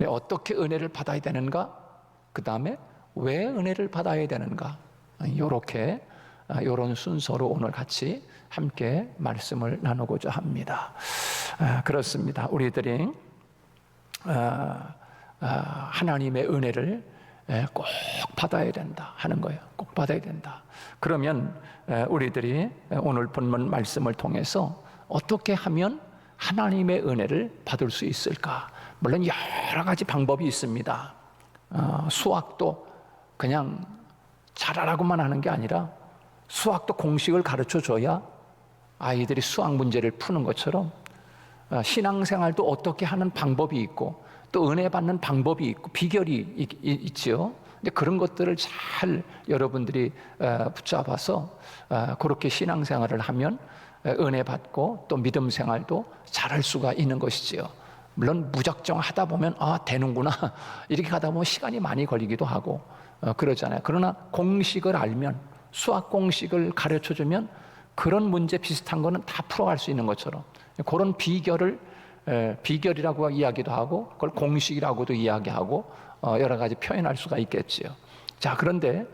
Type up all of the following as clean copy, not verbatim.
어떻게 은혜를 받아야 되는가? 그 다음에 왜 은혜를 받아야 되는가? 이런 순서로 오늘 같이 함께 말씀을 나누고자 합니다. 그렇습니다. 우리들이 하나님의 은혜를 꼭 받아야 된다 하는 거예요. 꼭 받아야 된다. 그러면 우리들이 오늘 본문 말씀을 통해서 어떻게 하면 하나님의 은혜를 받을 수 있을까? 물론 여러 가지 방법이 있습니다. 수학도 그냥 잘하라고만 하는 게 아니라 수학도 공식을 가르쳐 줘야 아이들이 수학 문제를 푸는 것처럼 신앙생활도 어떻게 하는 방법이 있고 또 은혜 받는 방법이 있고 비결이 있지요. 근데 그런 것들을 잘 여러분들이 붙잡아서 그렇게 신앙생활을 하면 은혜 받고 또 믿음 생활도 잘할 수가 있는 것이지요. 물론 무작정 하다 보면 되는구나 이렇게 하다 보면 시간이 많이 걸리기도 하고 그러잖아요. 그러나 공식을 알면, 수학 공식을 가르쳐주면 그런 문제 비슷한 거는 다 풀어갈 수 있는 것처럼 그런 비결이라고 이야기도 하고 그걸 공식이라고도 이야기하고 여러 가지 표현할 수가 있겠지요. 자, 그런데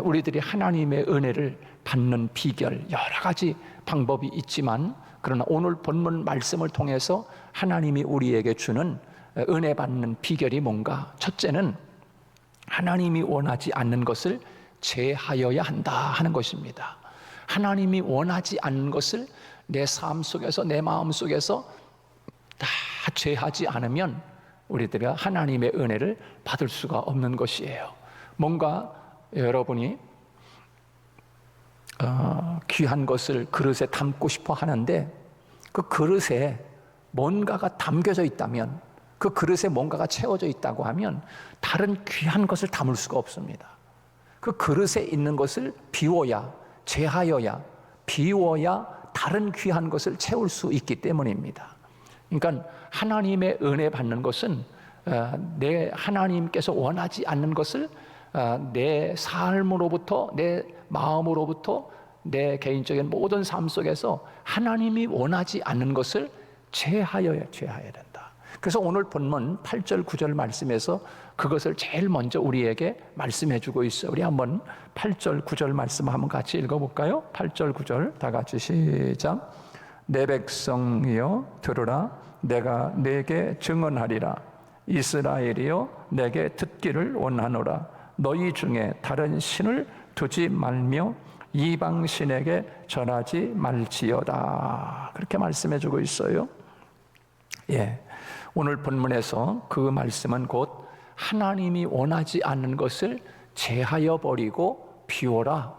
우리들이 하나님의 은혜를 받는 비결 여러 가지 방법이 있지만, 그러나 오늘 본문 말씀을 통해서 하나님이 우리에게 주는 은혜 받는 비결이 뭔가? 첫째는 하나님이 원하지 않는 것을 제하여야 한다 하는 것입니다. 하나님이 원하지 않는 것을 내 삶 속에서, 내 마음 속에서 다 제하지 않으면 우리들이 하나님의 은혜를 받을 수가 없는 것이에요. 뭔가 여러분이 귀한 것을 그릇에 담고 싶어 하는데 그 그릇에 뭔가가 담겨져 있다면, 그 그릇에 뭔가가 채워져 있다고 하면 다른 귀한 것을 담을 수가 없습니다. 그 그릇에 있는 것을 비워야, 제하여야, 비워야 다른 귀한 것을 채울 수 있기 때문입니다. 그러니까 하나님의 은혜 받는 것은 내 하나님께서 원하지 않는 것을 내 삶으로부터, 내 마음으로부터, 내 개인적인 모든 삶 속에서 하나님이 원하지 않는 것을 제하여야 된다. 그래서 오늘 본문 8절 9절 말씀에서 그것을 제일 먼저 우리에게 말씀해 주고 있어요. 우리 한번 8절 9절 말씀 한번 같이 읽어볼까요? 8절 9절 다 같이 시작. 내 백성이여 들으라, 내가 내게 증언하리라. 이스라엘이여 내게 듣기를 원하노라. 너희 중에 다른 신을 두지 말며 이방 신에게 절하지 말지어다. 그렇게 말씀해 주고 있어요. 오늘 본문에서 그 말씀은 곧 하나님이 원하지 않는 것을 제하여 버리고 비워라,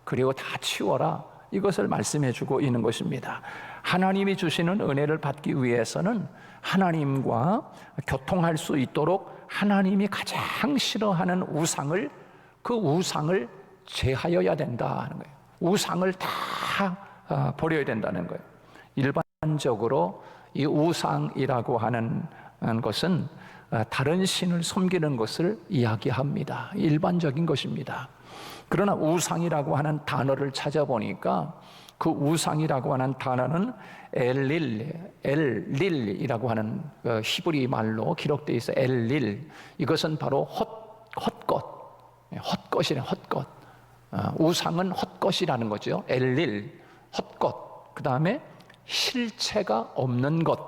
그리고 다 치워라, 이것을 말씀해 주고 있는 것입니다. 하나님이 주시는 은혜를 받기 위해서는 하나님과 교통할 수 있도록 하나님이 가장 싫어하는 우상을, 그 우상을 제하여야 된다 하는 거예요. 우상을 다 버려야 된다는 거예요. 일반적으로 이 우상이라고 하는 것은 다른 신을 섬기는 것을 이야기합니다. 일반적인 것입니다. 그러나 우상이라고 하는 단어를 찾아보니까 그 우상이라고 하는 단어는 엘릴이라고 하는 히브리 말로 기록되어 있어. 엘릴, 이것은 바로 헛것이래. 헛것. 우상은 헛것이라는 거죠. 엘릴, 헛것. 그 다음에 실체가 없는 것,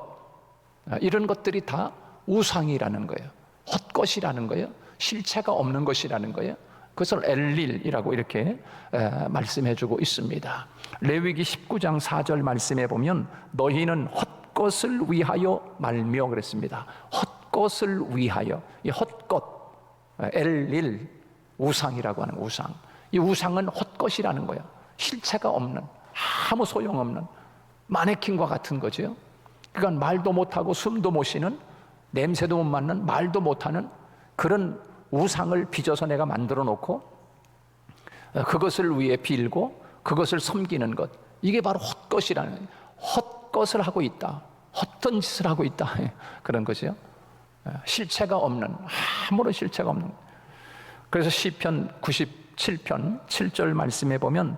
이런 것들이 다 우상이라는 거예요. 헛것이라는 거예요. 실체가 없는 것이라는 거예요. 그것을 엘릴이라고 이렇게 말씀해주고 있습니다. 레위기 19장 4절 말씀해 보면 너희는 헛것을 위하여 말며 그랬습니다. 헛것을 위하여. 이 헛것, 엘릴, 우상이라고 하는 우상. 이 우상은 헛것이라는 거예요. 실체가 없는, 아무 소용없는 마네킹과 같은 거죠. 그러니까 말도 못하고 숨도 못 쉬는, 냄새도 못 맡는, 말도 못하는 그런 우상을 빚어서 내가 만들어 놓고 그것을 위해 빌고 그것을 섬기는 것, 이게 바로 헛것이라는 거예요. 헛것을 하고 있다, 헛된 짓을 하고 있다, 그런 거죠. 실체가 없는, 아무런 실체가 없는. 그래서 시편 97편 7절 말씀해 보면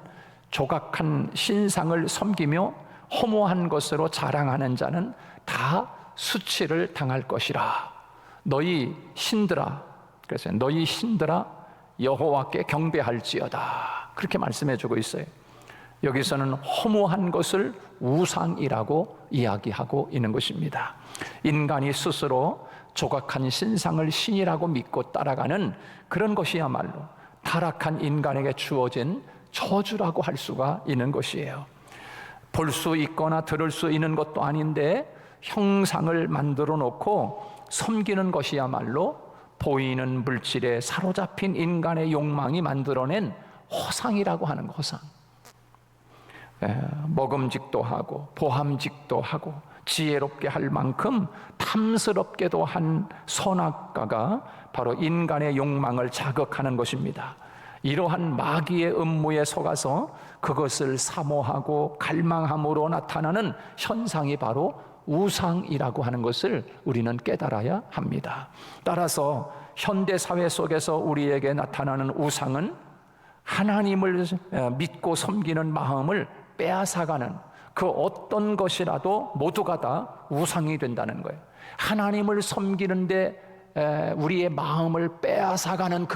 조각한 신상을 섬기며 허무한 것으로 자랑하는 자는 다 수치를 당할 것이라. 너희 신들아, 그래서 너희 신들아 여호와께 경배할지어다, 그렇게 말씀해주고 있어요. 여기서는 허무한 것을 우상이라고 이야기하고 있는 것입니다. 인간이 스스로 조각한 신상을 신이라고 믿고 따라가는 그런 것이야말로 타락한 인간에게 주어진 저주라고 할 수가 있는 것이에요. 볼 수 있거나 들을 수 있는 것도 아닌데 형상을 만들어 놓고 섬기는 것이야말로 보이는 물질에 사로잡힌 인간의 욕망이 만들어낸 허상이라고 하는 거, 허상. 먹음직도 하고 보함직도 하고 지혜롭게 할 만큼 탐스럽게도 한 선악과가 바로 인간의 욕망을 자극하는 것입니다. 이러한 마귀의 음모에 속아서 그것을 사모하고 갈망함으로 나타나는 현상이 바로 우상이라고 하는 것을 우리는 깨달아야 합니다. 따라서 현대사회 속에서 우리에게 나타나는 우상은 하나님을 믿고 섬기는 마음을 빼앗아가는 그 어떤 것이라도 모두가 다 우상이 된다는 거예요. 하나님을 섬기는데 우리의 마음을 빼앗아가는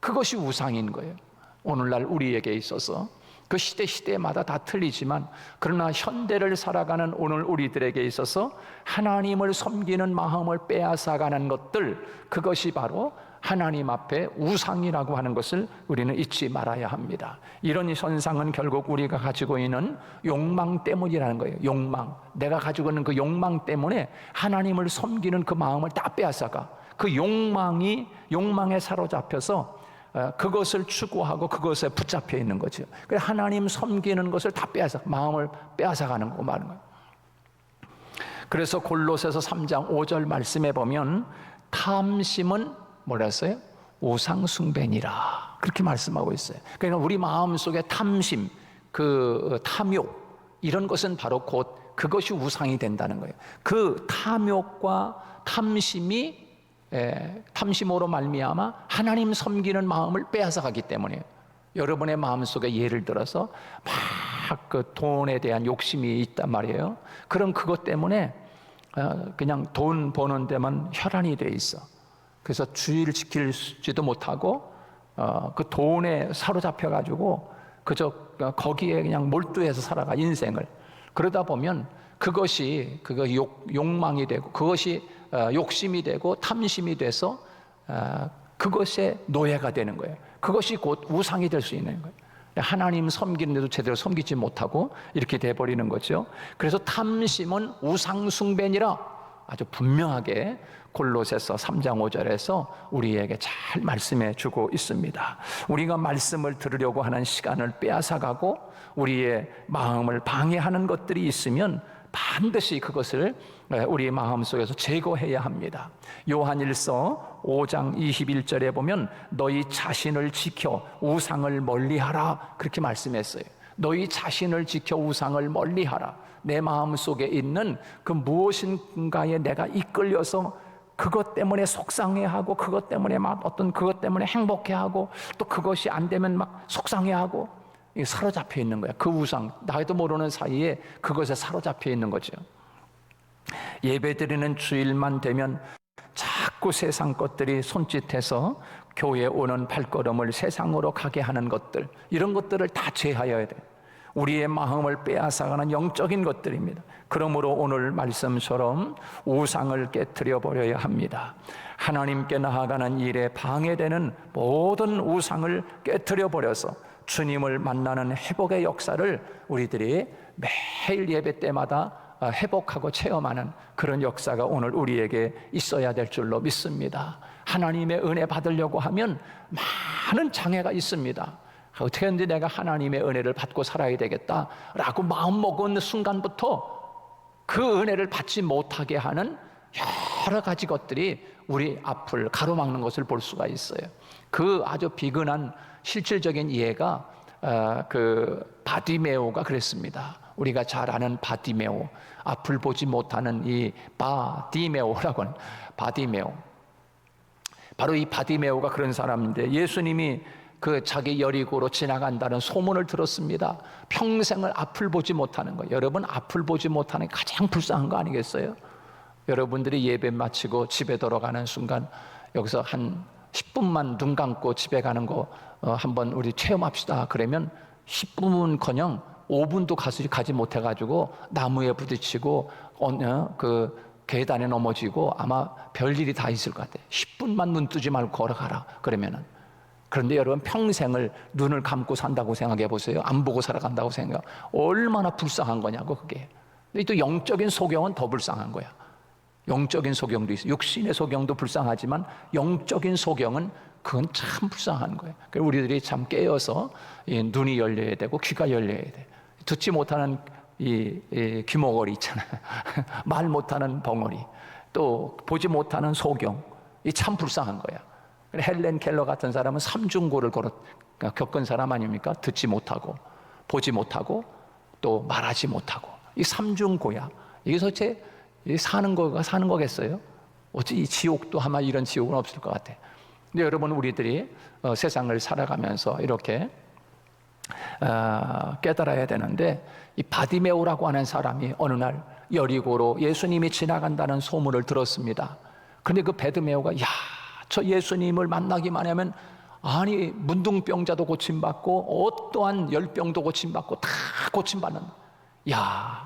그것이 우상인 거예요. 오늘날 우리에게 있어서 그 시대마다 다 틀리지만, 그러나 현대를 살아가는 오늘 우리들에게 있어서 하나님을 섬기는 마음을 빼앗아가는 것들, 그것이 바로 하나님 앞에 우상이라고 하는 것을 우리는 잊지 말아야 합니다. 이런 현상은 결국 우리가 가지고 있는 욕망 때문이라는 거예요. 욕망, 내가 가지고 있는 그 욕망 때문에 하나님을 섬기는 그 마음을 다 빼앗아가. 그 욕망에 사로잡혀서 그것을 추구하고 그것에 붙잡혀 있는 거죠. 그래서 하나님 섬기는 것을 다 마음을 빼앗아가는 거 말하는 거예요. 그래서 골로새서 3장 5절 말씀에 보면 탐심은 뭐라 했어요? 우상숭배니라, 그렇게 말씀하고 있어요. 그러니까 우리 마음속에 탐심, 그 탐욕, 이런 것은 바로 곧 그것이 우상이 된다는 거예요. 그 탐욕과 탐심으로 말미암아 하나님 섬기는 마음을 빼앗아가기 때문에, 여러분의 마음속에 예를 들어서 막 그 돈에 대한 욕심이 있단 말이에요. 그럼 그것 때문에 그냥 돈 버는 데만 혈안이 돼 있어. 그래서 주의를 지키지도 못하고 그 돈에 사로잡혀 가지고 그저 거기에 그냥 몰두해서 살아가, 인생을. 그러다 보면 그것이 욕망이 되고, 그것이 욕심이 되고 탐심이 돼서 그것의 노예가 되는 거예요. 그것이 곧 우상이 될 수 있는 거예요. 하나님 섬기는데도 제대로 섬기지 못하고 이렇게 돼버리는 거죠. 그래서 탐심은 우상 숭배니라 아주 분명하게 골로새서 3장 5절에서 우리에게 잘 말씀해 주고 있습니다. 우리가 말씀을 들으려고 하는 시간을 빼앗아가고 우리의 마음을 방해하는 것들이 있으면 반드시 그것을 우리의 마음속에서 제거해야 합니다. 요한일서 5장 21절에 보면 너희 자신을 지켜 우상을 멀리하라, 그렇게 말씀했어요. 너희 자신을 지켜 우상을 멀리하라. 내 마음속에 있는 그 무엇인가에 내가 이끌려서 그것 때문에 속상해하고, 그것 때문에 그것 때문에 행복해하고, 또 그것이 안 되면 막 속상해하고, 사로잡혀 있는 거야. 그 우상, 나도 모르는 사이에 그것에 사로잡혀 있는 거죠. 예배드리는 주일만 되면 자꾸 세상 것들이 손짓해서 교회에 오는 발걸음을 세상으로 가게 하는 것들, 이런 것들을 다 제하여야 돼. 우리의 마음을 빼앗아가는 영적인 것들입니다. 그러므로 오늘 말씀처럼 우상을 깨트려 버려야 합니다. 하나님께 나아가는 일에 방해되는 모든 우상을 깨트려 버려서 주님을 만나는 회복의 역사를 우리들이 매일 예배 때마다 회복하고 체험하는 그런 역사가 오늘 우리에게 있어야 될 줄로 믿습니다. 하나님의 은혜 받으려고 하면 많은 장애가 있습니다. 어떻게 하는지 내가 하나님의 은혜를 받고 살아야 되겠다라고 마음먹은 순간부터 그 은혜를 받지 못하게 하는 여러 가지 것들이 우리 앞을 가로막는 것을 볼 수가 있어요. 그 아주 비근한 실질적인 예가 그 바디메오가 그랬습니다. 우리가 잘 아는 바디메오, 앞을 보지 못하는 이 바디메오라고 하는 바디메오, 바로 이 바디메오가 그런 사람인데, 예수님이 그 자기 여리고로 지나간다는 소문을 들었습니다. 평생을 앞을 보지 못하는 거예요. 여러분, 앞을 보지 못하는 게 가장 불쌍한 거 아니겠어요? 여러분들이 예배 마치고 집에 돌아가는 순간 여기서 한 10분만 눈 감고 집에 가는 거 한번 우리 체험합시다. 그러면 10분은커녕 5분도 가지 못해가지고 나무에 부딪히고 그 계단에 넘어지고 아마 별일이 다 있을 것 같아요. 10분만 눈 뜨지 말고 걸어가라 그러면은. 그런데 여러분 평생을 눈을 감고 산다고 생각해 보세요. 안 보고 살아간다고 생각. 얼마나 불쌍한 거냐고 그게. 근데 또 영적인 소경은 더 불쌍한 거야. 영적인 소경도 있어요. 육신의 소경도 불쌍하지만 영적인 소경은 그건 참 불쌍한 거예요. 그래서 우리들이 참 깨어서 눈이 열려야 되고 귀가 열려야 돼. 듣지 못하는 이 귀머거리 있잖아요. 말 못하는 벙어리, 또 보지 못하는 소경, 이 참 불쌍한 거야. 헬렌 켈러 같은 사람은 삼중고를 겪은 사람 아닙니까? 듣지 못하고, 보지 못하고, 또 말하지 못하고, 이 삼중고야. 이게 도대체 사는 거겠어요? 어찌 이 지옥도 아마 이런 지옥은 없을 것 같아. 근데 여러분, 우리들이 세상을 살아가면서 이렇게 깨달아야 되는데, 이 바디메오라고 하는 사람이 어느 날 여리고로 예수님이 지나간다는 소문을 들었습니다. 그런데 그 바디메오가 저 예수님을 만나기만 하면 아니 문둥병자도 고침받고 어떠한 열병도 고침받고 다 고침받는,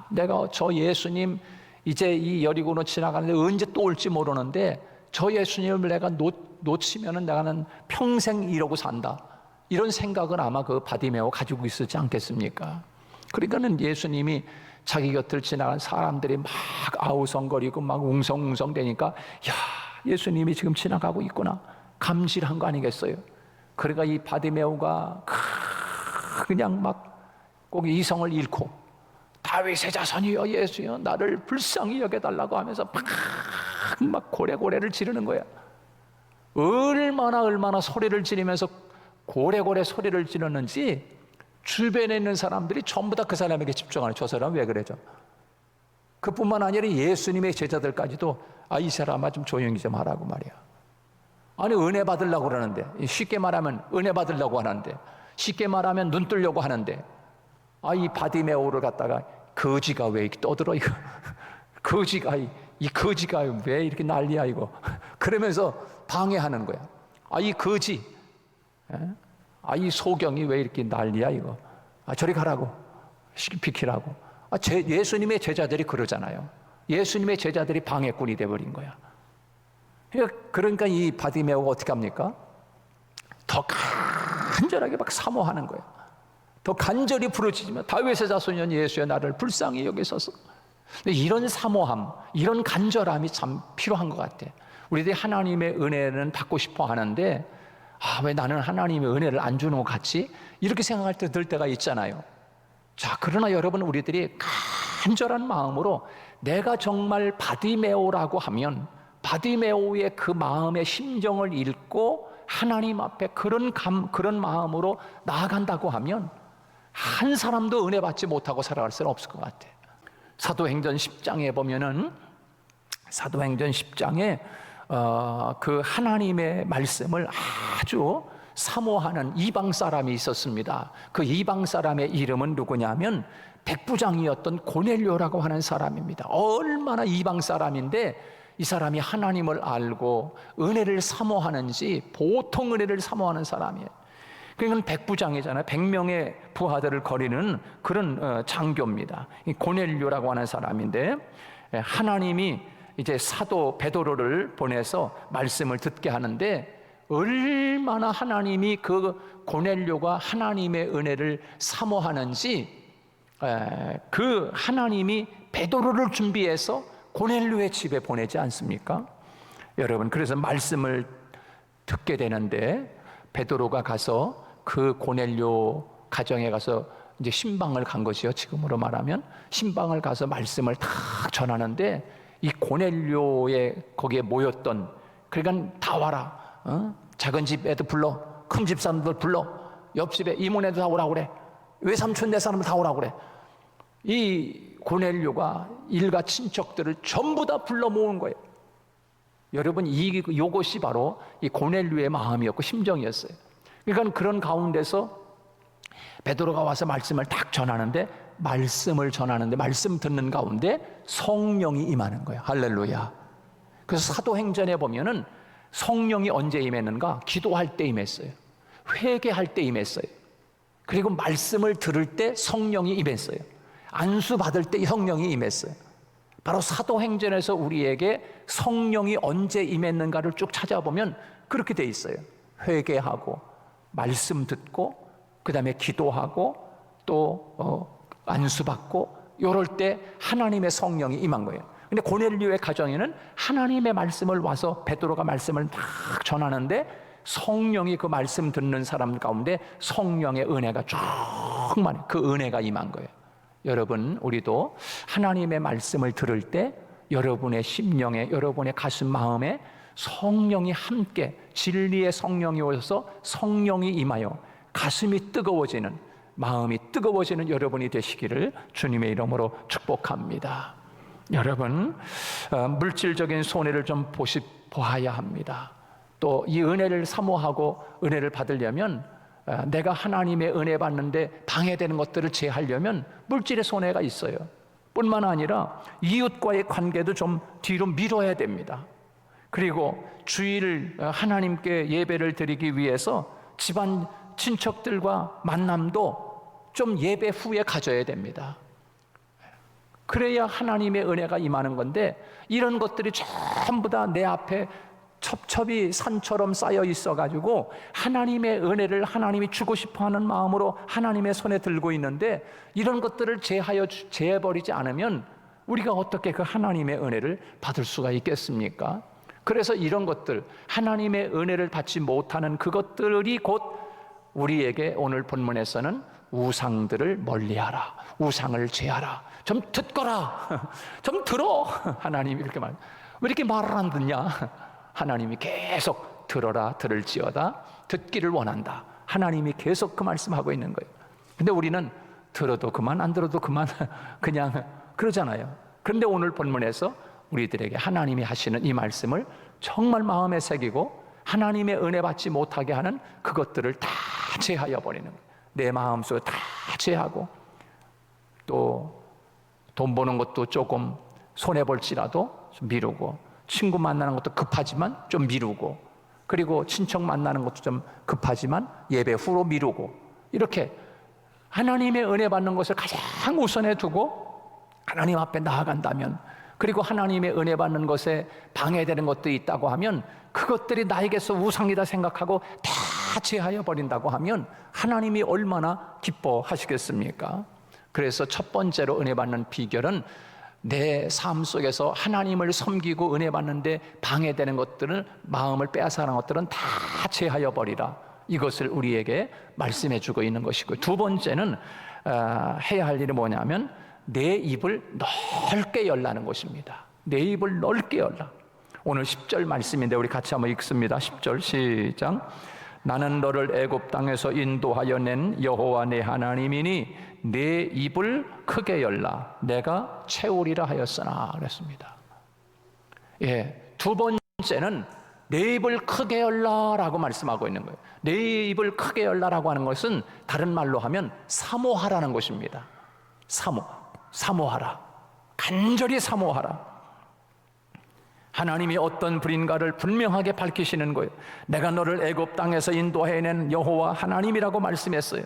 내가 저 예수님 이제 이 여리고로 지나가는데 언제 또 올지 모르는데 저 예수님을 내가 놓치면은 나는 평생 이러고 산다, 이런 생각을 아마 그 바디메오 가지고 있었지 않겠습니까? 그러니까는 예수님이 자기 곁을 지나간 사람들이 막 아우성거리고 막 웅성웅성 대니까 예수님이 지금 지나가고 있구나 감질한 거 아니겠어요? 그러니까 이 바디메오가 그냥 막 꼭 이성을 잃고 다윗의 자손이여 예수여 나를 불쌍히 여겨달라고 하면서 막 고래고래를 지르는 거야. 얼마나 소리를 지르면서 고래고래 소리를 지르는지 주변에 있는 사람들이 전부 다 그 사람에게 집중하는, 저 사람 왜 그래죠? 그뿐만 아니라 예수님의 제자들까지도 이 사람아 좀 조용히 좀 하라고 말이야. 아니 은혜 받으려고 그러는데, 쉽게 말하면 은혜 받으려고 하는데, 쉽게 말하면 눈 뜨려고 하는데, 이 바디메오를 갖다가 거지가 왜 이렇게 떠들어 이거 거지가 이 거지가 왜 이렇게 난리야 이거 그러면서 방해하는 거야. 이 거지, 이 소경이 왜 이렇게 난리야 이거, 저리 가라고, 비키라고. 예수님의 제자들이 그러잖아요. 예수님의 제자들이 방해꾼이 돼버린 거야. 그러니까 이 바디메오가 어떻게 합니까? 더 간절하게 막 사모하는 거야. 더 간절히 부르짖으며 다윗의 자손이여 예수여 나를 불쌍히 여기소서. 근데 이런 사모함, 이런 간절함이 참 필요한 것 같아. 우리들이 하나님의 은혜는 받고 싶어 하는데 왜 나는 하나님의 은혜를 안 주는 것 같지? 이렇게 생각할 때 들 때가 있잖아요. 자, 그러나 여러분, 우리들이 간절한 마음으로 내가 정말 바디메오라고 하면 바디메오의 그 마음의 심정을 읽고 하나님 앞에 그런 마음으로 나아간다고 하면 한 사람도 은혜 받지 못하고 살아갈 수는 없을 것 같아. 사도행전 10장에 보면은 사도행전 10장에 그 하나님의 말씀을 아주 사모하는 이방 사람이 있었습니다. 그 이방 사람의 이름은 누구냐면 백부장이었던 고넬료라고 하는 사람입니다. 얼마나 이방 사람인데 이 사람이 하나님을 알고 은혜를 사모하는지 보통 은혜를 사모하는 사람이에요. 그러니까 백부장이잖아요. 100명의 부하들을 거리는 그런 장교입니다. 고넬료라고 하는 사람인데 하나님이 이제 사도 베드로를 보내서 말씀을 듣게 하는데 얼마나 하나님이 그 고넬료가 하나님의 은혜를 사모하는지 그 하나님이 베드로를 준비해서 고넬료의 집에 보내지 않습니까? 여러분, 그래서 말씀을 듣게 되는데 베드로가 가서 그 고넬료 가정에 가서 이제 신방을 간 것이요. 지금으로 말하면 신방을 가서 말씀을 다 전하는데 이 고넬료의 거기에 모였던, 그러니까 다 와라. 작은 집 애들 불러, 큰 집 사람들 불러, 옆집에 이모네도 다 오라고 그래, 외삼촌 네 사람을 다 오라고 그래. 이 고넬료가 일가 친척들을 전부 다 불러 모은 거예요. 여러분, 이것이 바로 이 고넬료의 마음이었고 심정이었어요. 그러니까 그런 가운데서 베드로가 와서 말씀을 딱 전하는데 말씀을 전하는데, 말씀 듣는 가운데 성령이 임하는 거예요. 할렐루야. 그래서 사도행전에 보면은 성령이 언제 임했는가? 기도할 때 임했어요. 회개할 때 임했어요. 그리고 말씀을 들을 때 성령이 임했어요. 안수 받을 때 성령이 임했어요. 바로 사도행전에서 우리에게 성령이 언제 임했는가를 쭉 찾아보면 그렇게 돼 있어요. 회개하고 말씀 듣고 그 다음에 기도하고 또 안수 받고 이럴 때 하나님의 성령이 임한 거예요. 근데 고넬료의 가정에는 하나님의 말씀을 와서 베드로가 말씀을 막 전하는데 성령이 그 말씀 듣는 사람 가운데 성령의 은혜가 충만해. 그 은혜가 임한 거예요. 여러분, 우리도 하나님의 말씀을 들을 때 여러분의 심령에, 여러분의 가슴 마음에 성령이 함께, 진리의 성령이 오셔서 성령이 임하여 가슴이 뜨거워지는, 마음이 뜨거워지는 여러분이 되시기를 주님의 이름으로 축복합니다. 여러분, 물질적인 손해를 좀 보아야 합니다. 또 이 은혜를 사모하고 은혜를 받으려면 내가 하나님의 은혜 받는데 방해되는 것들을 제하려면 물질의 손해가 있어요. 뿐만 아니라 이웃과의 관계도 좀 뒤로 미뤄야 됩니다. 그리고 주일 하나님께 예배를 드리기 위해서 집안 친척들과 만남도 좀 예배 후에 가져야 됩니다. 그래야 하나님의 은혜가 임하는 건데 이런 것들이 전부 다 내 앞에 첩첩이 산처럼 쌓여 있어가지고 하나님의 은혜를 하나님이 주고 싶어하는 마음으로 하나님의 손에 들고 있는데 이런 것들을 제해버리지 않으면 우리가 어떻게 그 하나님의 은혜를 받을 수가 있겠습니까? 그래서 이런 것들, 하나님의 은혜를 받지 못하는 그것들이 곧 우리에게 오늘 본문에서는 우상들을 멀리하라, 우상을 제하라, 좀 듣거라, 좀 들어. 하나님이 이렇게 왜 이렇게 말을 안 듣냐? 하나님이 계속 들어라, 들을지어다, 듣기를 원한다. 하나님이 계속 그 말씀하고 있는 거예요. 근데 우리는 들어도 그만, 안 들어도 그만, 그냥 그러잖아요. 그런데 오늘 본문에서 우리들에게 하나님이 하시는 이 말씀을 정말 마음에 새기고 하나님의 은혜 받지 못하게 하는 그것들을 다 제하여 버리는 거예요. 내 마음속에 다 제하고, 또 돈 버는 것도 조금 손해볼지라도 좀 미루고, 친구 만나는 것도 급하지만 좀 미루고, 그리고 친척 만나는 것도 좀 급하지만 예배 후로 미루고, 이렇게 하나님의 은혜 받는 것을 가장 우선에 두고 하나님 앞에 나아간다면, 그리고 하나님의 은혜 받는 것에 방해되는 것도 있다고 하면 그것들이 나에게서 우상이다 생각하고 다 제하여 버린다고 하면 하나님이 얼마나 기뻐하시겠습니까? 그래서 첫 번째로 은혜 받는 비결은 내 삶 속에서 하나님을 섬기고 은혜 받는데 방해되는 것들을, 마음을 빼앗아가는 것들은 다 제하여 버리라. 이것을 우리에게 말씀해 주고 있는 것이고, 두 번째는 해야 할 일이 뭐냐면 내 입을 넓게 열라는 것입니다. 내 입을 넓게 열라. 오늘 10절 말씀인데 우리 같이 한번 읽습니다. 10절 시작. 나는 너를 애굽 땅에서 인도하여 낸 여호와 내 하나님이니 내 입을 크게 열라. 내가 채우리라 하였으나 그랬습니다. 예, 두 번째는 내 입을 크게 열라라고 말씀하고 있는 거예요. 내 입을 크게 열라라고 하는 것은 다른 말로 하면 사모하라는 것입니다. 사모하라. 간절히 사모하라. 하나님이 어떤 분인가를 분명하게 밝히시는 거예요. 내가 너를 애굽 땅에서 인도해낸 여호와 하나님이라고 말씀했어요.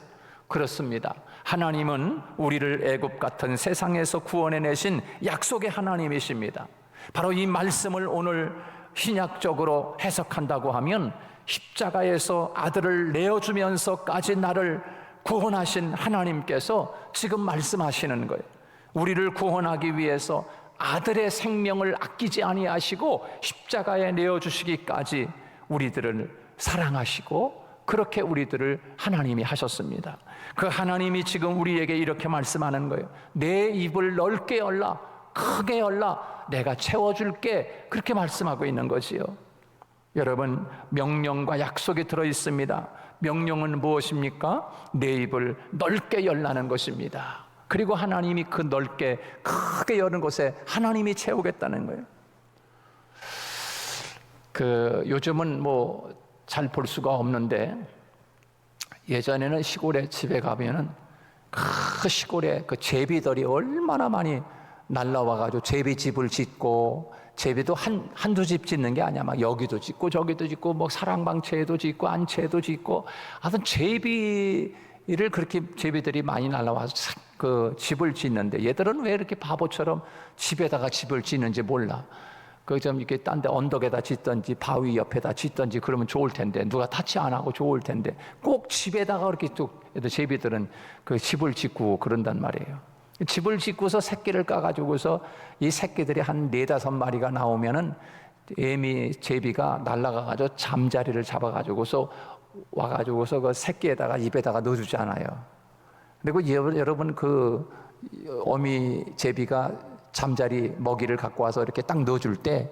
그렇습니다. 하나님은 우리를 애굽 같은 세상에서 구원해내신 약속의 하나님이십니다. 바로 이 말씀을 오늘 신약적으로 해석한다고 하면 십자가에서 아들을 내어주면서까지 나를 구원하신 하나님께서 지금 말씀하시는 거예요. 우리를 구원하기 위해서 아들의 생명을 아끼지 아니하시고 십자가에 내어주시기까지 우리들을 사랑하시고 그렇게 우리들을 하나님이 하셨습니다. 그 하나님이 지금 우리에게 이렇게 말씀하는 거예요. 내 입을 넓게 열라, 크게 열라, 내가 채워줄게. 그렇게 말씀하고 있는 거지요. 여러분, 명령과 약속이 들어있습니다. 명령은 무엇입니까? 내 입을 넓게 열라는 것입니다. 그리고 하나님이 그 넓게 크게 여는 곳에 하나님이 채우겠다는 거예요. 요즘은 잘 볼 수가 없는데 예전에는 시골에 집에 가면은 그 시골에 그 제비들이 얼마나 많이 날라와가지고 제비집을 짓고, 제비도 한두 집 짓는 게 아니야. 막 여기도 짓고 저기도 짓고 뭐 사랑방채도 짓고 안채도 짓고, 하여튼 제비를 그렇게 제비들이 많이 날라와서 그 집을 짓는데, 얘들은 왜 이렇게 바보처럼 집에다가 집을 짓는지 몰라. 그 좀 이렇게 딴 데 언덕에다 짓든지 바위 옆에다 짓든지 그러면 좋을 텐데, 누가 타치 안 하고 좋을 텐데 꼭 집에다가 그렇게 또 제비들은 그 집을 짓고 그런단 말이에요. 집을 짓고서 새끼를 까가지고서 이 새끼들이 한 4-5마리가 나오면은 제비가 날아가가지고 잠자리를 잡아가지고서 와가지고서 그 새끼에다가 입에다가 넣어주잖아요. 그리고 여러분 그 어미 제비가 잠자리 먹이를 갖고 와서 이렇게 딱 넣어줄 때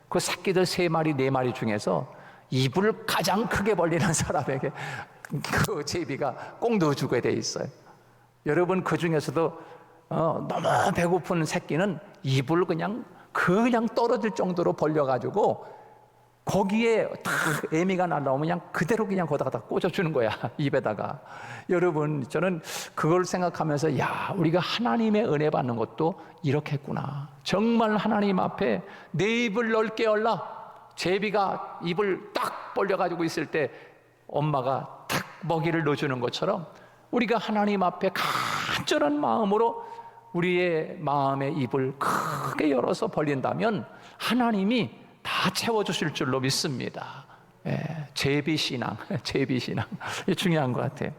그 새끼들 3마리 4마리 중에서 입을 가장 크게 벌리는 사람에게 그 제비가 꼭 넣어주게 돼 있어요. 여러분 그 중에서도 너무 배고픈 새끼는 입을 그냥 떨어질 정도로 벌려가지고 거기에 딱 애미가 날라오면 그냥 그대로 그냥 거기다가 꽂아주는 거야, 입에다가. 여러분, 저는 그걸 생각하면서, 야, 우리가 하나님의 은혜 받는 것도 이렇게 했구나. 정말 하나님 앞에 내 입을 넓게 열라. 제비가 입을 딱 벌려가지고 있을 때 엄마가 탁 먹이를 넣어주는 것처럼 우리가 하나님 앞에 간절한 마음으로 우리의 마음의 입을 크게 열어서 벌린다면 하나님이 다 채워주실 줄로 믿습니다. 제비신앙, 제비신앙. 이 중요한 것 같아요.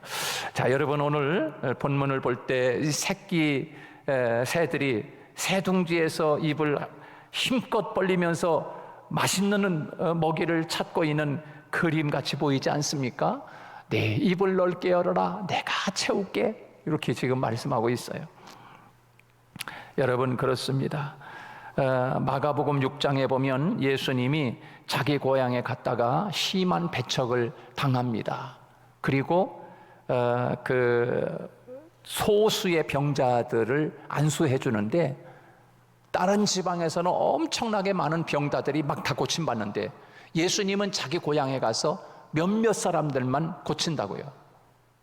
자, 여러분 오늘 본문을 볼 때 이 새끼 새들이 새둥지에서 입을 힘껏 벌리면서 맛있는 먹이를 찾고 있는 그림같이 보이지 않습니까? 네, 입을 넓게 열어라, 내가 채울게. 이렇게 지금 말씀하고 있어요. 여러분 그렇습니다. 마가복음 6장에 보면 예수님이 자기 고향에 갔다가 심한 배척을 당합니다. 그리고 그 소수의 병자들을 안수해 주는데, 다른 지방에서는 엄청나게 많은 병자들이 막 다 고침받는데 예수님은 자기 고향에 가서 몇몇 사람들만 고친다고요.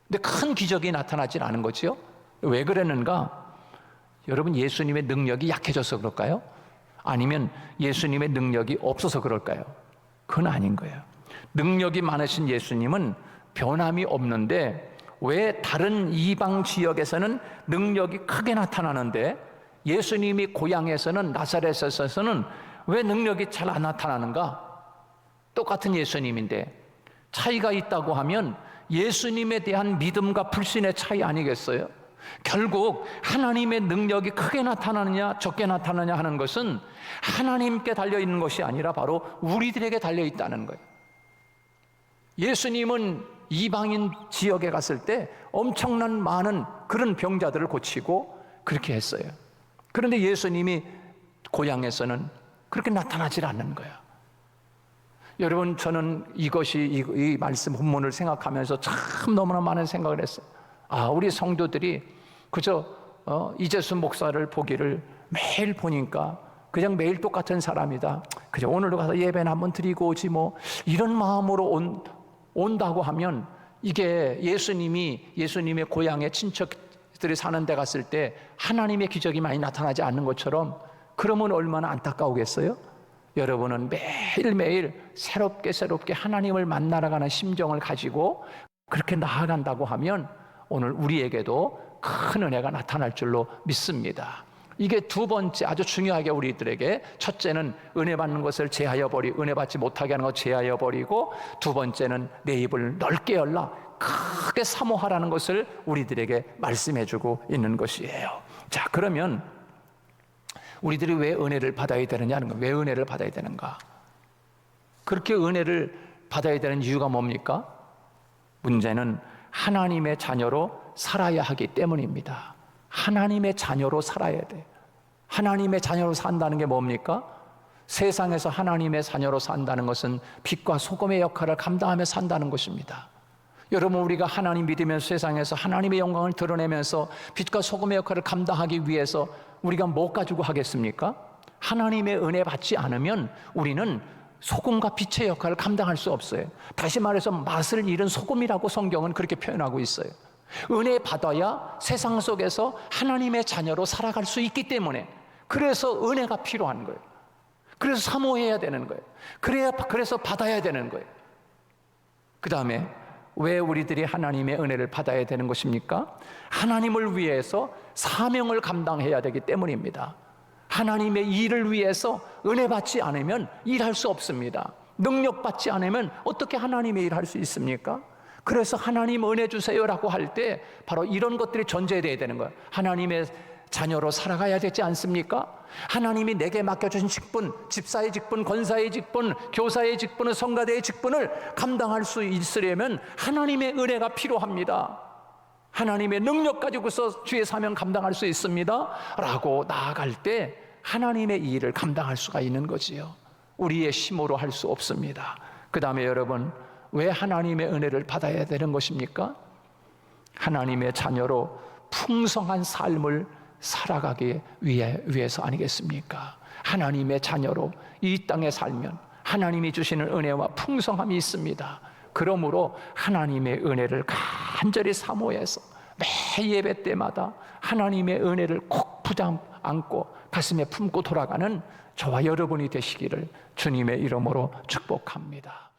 근데 큰 기적이 나타나질 않은 거죠. 왜 그랬는가? 여러분, 예수님의 능력이 약해져서 그럴까요? 아니면 예수님의 능력이 없어서 그럴까요? 그건 아닌 거예요. 능력이 많으신 예수님은 변함이 없는데 왜 다른 이방 지역에서는 능력이 크게 나타나는데 예수님이 고향에서는, 나사렛에서는 왜 능력이 잘 안 나타나는가? 똑같은 예수님인데 차이가 있다고 하면 예수님에 대한 믿음과 불신의 차이 아니겠어요? 결국 하나님의 능력이 크게 나타나느냐 적게 나타나느냐 하는 것은 하나님께 달려있는 것이 아니라 바로 우리들에게 달려있다는 거예요. 예수님은 이방인 지역에 갔을 때 엄청난 많은 그런 병자들을 고치고 그렇게 했어요. 그런데 예수님이 고향에서는 그렇게 나타나질 않는 거예요. 여러분, 저는 이 말씀 본문을 생각하면서 참 너무나 많은 생각을 했어요. 우리 성도들이 그저 이재수 목사를 보기를 매일 보니까 그냥 매일 똑같은 사람이다. 그저 오늘도 가서 예배는 한번 드리고 오지 뭐, 이런 마음으로 온다고 하면 이게 예수님의 고향에 친척들이 사는 데 갔을 때 하나님의 기적이 많이 나타나지 않는 것처럼, 그러면 얼마나 안타까우겠어요? 여러분은 매일매일 새롭게 하나님을 만나러 가는 심정을 가지고 그렇게 나아간다고 하면 오늘 우리에게도 큰 은혜가 나타날 줄로 믿습니다. 이게 두 번째, 아주 중요하게 우리들에게, 첫째는 은혜 받는 것을 은혜 받지 못하게 하는 것 제하여 버리고, 두 번째는 내 입을 넓게 열라, 크게 사모하라는 것을 우리들에게 말씀해 주고 있는 것이에요. 자, 그러면 우리들이 왜 은혜를 받아야 되느냐는 거예요. 왜 은혜를 받아야 되는가? 그렇게 은혜를 받아야 되는 이유가 뭡니까? 문제는 하나님의 자녀로 살아야 하기 때문입니다. 하나님의 자녀로 살아야 돼. 하나님의 자녀로 산다는 게 뭡니까? 세상에서 하나님의 자녀로 산다는 것은 빛과 소금의 역할을 감당하며 산다는 것입니다. 여러분, 우리가 하나님 믿으면서 세상에서 하나님의 영광을 드러내면서 빛과 소금의 역할을 감당하기 위해서 우리가 뭐 가지고 하겠습니까? 하나님의 은혜 받지 않으면 우리는 소금과 빛의 역할을 감당할 수 없어요. 다시 말해서 맛을 잃은 소금이라고 성경은 그렇게 표현하고 있어요. 은혜 받아야 세상 속에서 하나님의 자녀로 살아갈 수 있기 때문에, 그래서 은혜가 필요한 거예요. 그래서 사모해야 되는 거예요. 그래서 받아야 되는 거예요. 그 다음에 왜 우리들이 하나님의 은혜를 받아야 되는 것입니까? 하나님을 위해서 사명을 감당해야 되기 때문입니다. 하나님의 일을 위해서 은혜 받지 않으면 일할 수 없습니다. 능력 받지 않으면 어떻게 하나님의 일을 할 수 있습니까? 그래서 하나님 은혜 주세요라고 할 때 바로 이런 것들이 전제되어야 되는 거예요. 하나님의 자녀로 살아가야 되지 않습니까? 하나님이 내게 맡겨주신 직분, 집사의 직분, 권사의 직분, 교사의 직분, 성가대의 직분을 감당할 수 있으려면 하나님의 은혜가 필요합니다. 하나님의 능력 가지고서 주의 사명 감당할 수 있습니다 라고 나아갈 때 하나님의 일을 감당할 수가 있는 거지요. 우리의 힘으로 할 수 없습니다. 그 다음에 여러분, 왜 하나님의 은혜를 받아야 되는 것입니까? 하나님의 자녀로 풍성한 삶을 살아가기 위해서 아니겠습니까? 하나님의 자녀로 이 땅에 살면 하나님이 주시는 은혜와 풍성함이 있습니다. 그러므로 하나님의 은혜를 간절히 사모해서 매 예배 때마다 하나님의 은혜를 꼭 붙잡고 가슴에 품고 돌아가는 저와 여러분이 되시기를 주님의 이름으로 축복합니다.